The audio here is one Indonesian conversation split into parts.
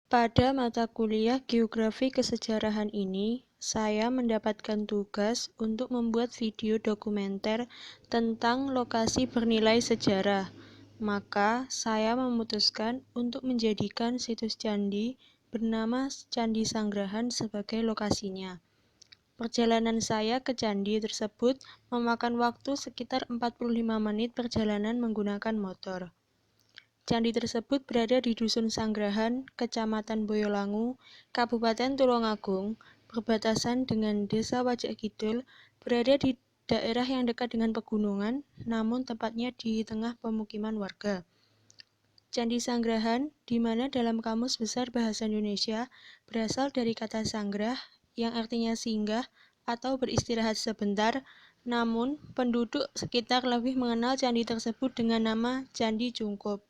Pada mata kuliah Geografi Kesejarahan ini, saya mendapatkan tugas untuk membuat video dokumenter tentang lokasi bernilai sejarah. Maka, saya memutuskan untuk menjadikan situs candi bernama Candi Sanggrahan sebagai lokasinya. Perjalanan saya ke candi tersebut memakan waktu sekitar 45 menit perjalanan menggunakan motor. Candi tersebut berada di Dusun Sanggrahan, Kecamatan Boyolangu, Kabupaten Tulungagung, berbatasan dengan Desa Wajak Kidul, berada di daerah yang dekat dengan pegunungan, namun tepatnya di tengah pemukiman warga. Candi Sanggrahan, di mana dalam Kamus Besar Bahasa Indonesia berasal dari kata sanggrah yang artinya singgah atau beristirahat sebentar, namun penduduk sekitar lebih mengenal candi tersebut dengan nama Candi Cungkup.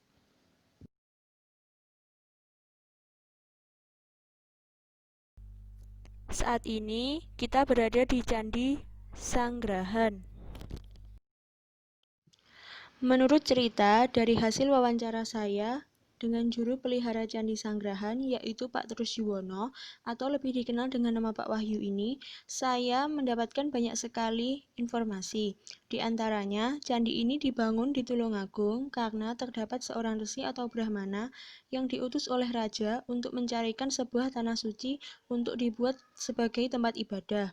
Saat ini kita berada di Candi Sanggrahan. Menurut cerita dari hasil wawancara saya dengan juru pelihara Candi Sanggrahan, yaitu Pak Trus Yuwono, atau lebih dikenal dengan nama Pak Wahyu ini, saya mendapatkan banyak sekali informasi. Di antaranya, candi ini dibangun di Tulungagung karena terdapat seorang resi atau brahmana yang diutus oleh raja untuk mencarikan sebuah tanah suci untuk dibuat sebagai tempat ibadah.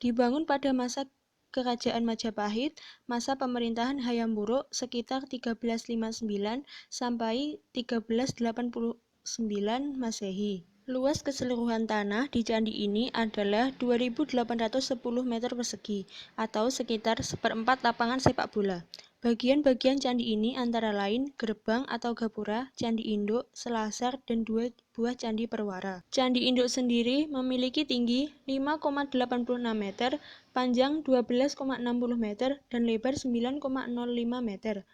Dibangun pada masa Kerajaan Majapahit, masa pemerintahan Hayam Wuruk sekitar 1359 sampai 1389 Masehi. Luas keseluruhan tanah di candi ini adalah 2.810 meter persegi atau sekitar seperempat lapangan sepak bola. Bagian-bagian candi ini antara lain gerbang atau gapura, candi induk, selasar, dan 2 buah candi perwara. Candi induk sendiri memiliki tinggi 5,86 meter, panjang 12,60 meter, dan lebar 9,05 meter.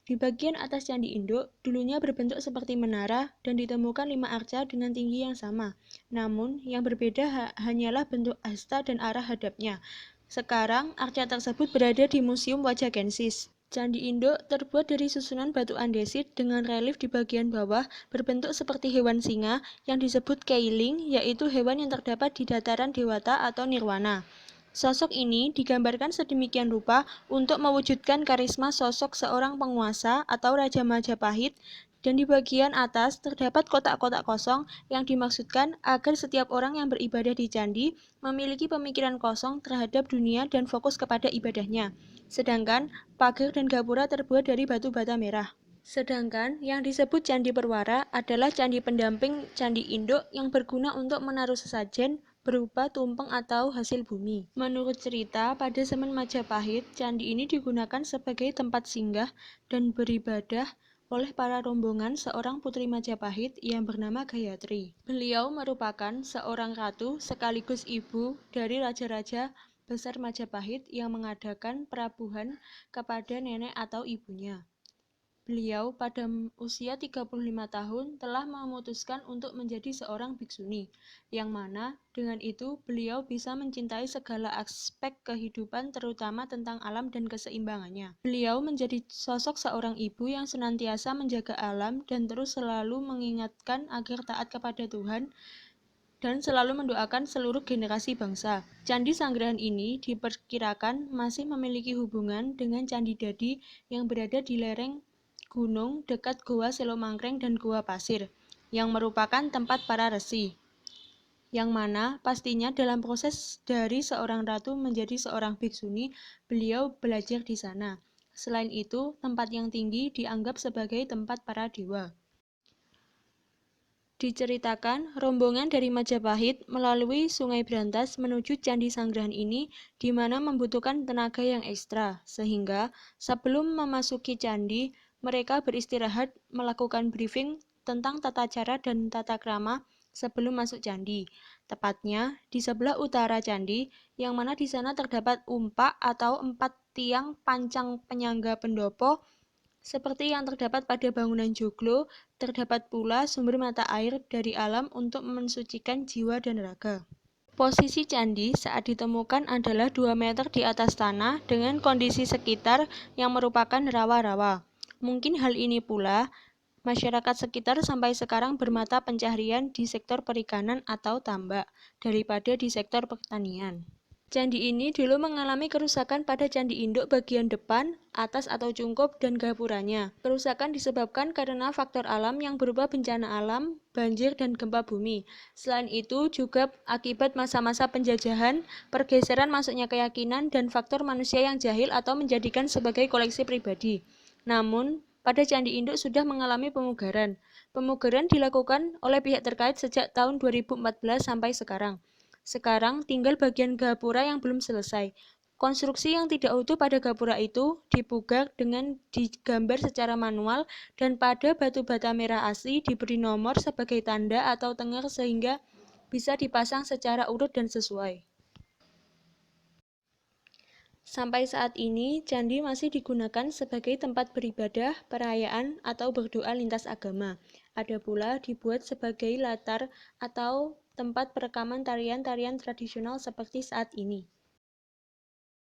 Di bagian atas candi induk, dulunya berbentuk seperti menara dan ditemukan 5 arca dengan tinggi yang sama. Namun, yang berbeda hanyalah bentuk hasta dan arah hadapnya. Sekarang, arca tersebut berada di Museum Wajakensis. Candi induk terbuat dari susunan batu andesit dengan relief di bagian bawah berbentuk seperti hewan singa yang disebut keiling, yaitu hewan yang terdapat di dataran dewata atau nirwana. Sosok ini digambarkan sedemikian rupa untuk mewujudkan karisma sosok seorang penguasa atau Raja Majapahit, dan di bagian atas terdapat kotak-kotak kosong yang dimaksudkan agar setiap orang yang beribadah di candi memiliki pemikiran kosong terhadap dunia dan fokus kepada ibadahnya. Sedangkan pagar dan gapura terbuat dari batu bata merah. Sedangkan yang disebut candi perwara adalah candi pendamping candi induk yang berguna untuk menaruh sesajen berupa tumpeng atau hasil bumi. Menurut cerita, pada zaman Majapahit, candi ini digunakan sebagai tempat singgah dan beribadah oleh para rombongan seorang putri Majapahit yang bernama Gayatri. Beliau merupakan seorang ratu sekaligus ibu dari raja-raja besar Majapahit yang mengadakan perabuhan kepada nenek atau ibunya. Beliau pada usia 35 tahun telah memutuskan untuk menjadi seorang biksuni, yang mana dengan itu beliau bisa mencintai segala aspek kehidupan terutama tentang alam dan keseimbangannya. Beliau menjadi sosok seorang ibu yang senantiasa menjaga alam dan terus selalu mengingatkan agar taat kepada Tuhan dan selalu mendoakan seluruh generasi bangsa. Candi Sanggrahan ini diperkirakan masih memiliki hubungan dengan Candi Dadi yang berada di lereng gunung dekat Goa Selomangkreng dan Goa Pasir, yang merupakan tempat para resi. Yang mana pastinya dalam proses dari seorang ratu menjadi seorang biksuni, beliau belajar di sana. Selain itu, tempat yang tinggi dianggap sebagai tempat para dewa. Diceritakan, rombongan dari Majapahit melalui Sungai Brantas menuju Candi Sanggrahan ini di mana membutuhkan tenaga yang ekstra, sehingga sebelum memasuki candi, mereka beristirahat melakukan briefing tentang tata cara dan tata krama sebelum masuk candi. Tepatnya di sebelah utara candi, yang mana di sana terdapat umpak atau 4 tiang pancang penyangga pendopo seperti yang terdapat pada bangunan joglo, terdapat pula sumber mata air dari alam untuk mensucikan jiwa dan raga. Posisi candi saat ditemukan adalah 2 meter di atas tanah dengan kondisi sekitar yang merupakan rawa-rawa. Mungkin hal ini pula Masyarakat sekitar sampai sekarang bermata pencaharian di sektor perikanan atau tambak daripada di sektor pertanian. Candi ini dulu mengalami kerusakan pada candi induk bagian depan, atas atau cungkup, dan gapuranya. Kerusakan disebabkan karena faktor alam yang berupa bencana alam, banjir, dan gempa bumi. Selain itu juga akibat masa-masa penjajahan, pergeseran masuknya keyakinan, dan faktor manusia yang jahil atau menjadikan sebagai koleksi pribadi. Namun, pada candi induk sudah mengalami pemugaran. Pemugaran dilakukan oleh pihak terkait sejak tahun 2014 sampai sekarang. Sekarang tinggal bagian gapura yang belum selesai. Konstruksi yang tidak utuh pada gapura itu dipugar dengan digambar secara manual dan pada batu bata merah asli diberi nomor sebagai tanda atau tengah sehingga bisa dipasang secara urut dan sesuai. Sampai saat ini, candi masih digunakan sebagai tempat beribadah, perayaan, atau berdoa lintas agama. Ada pula dibuat sebagai latar atau tempat perekaman tarian-tarian tradisional seperti saat ini.